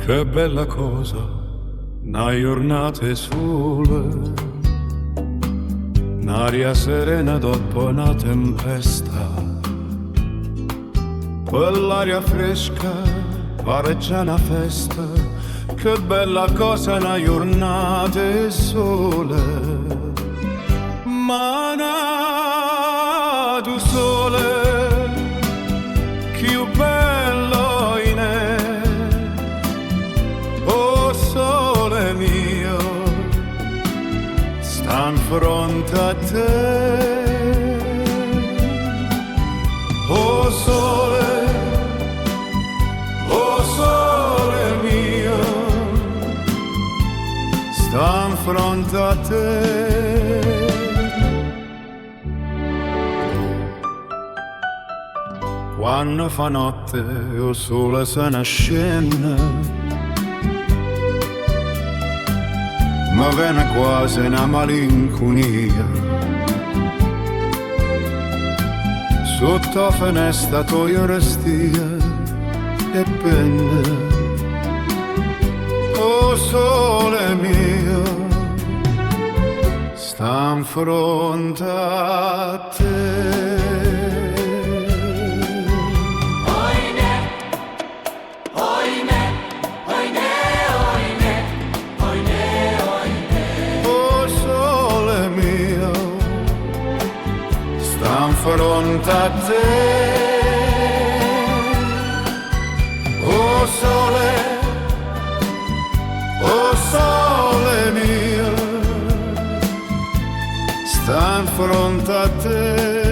Che bella cosa, una giornata sole, un'aria serena dopo una tempesta, quell'aria fresca pare già una festa. Che bella cosa, una giornata sole, ma nato sole, più bello in è. Sole mio, sta in fronte a te. Oh sole mio, sta in fronte a te. Quando fa notte o sole se ne scende, ma viene quasi una malinconia. Sotto la finestra tu restia e pende. Oh sole mio, sta in fronte a te. Fronte a te, oh sole mio, sta in fronte a te.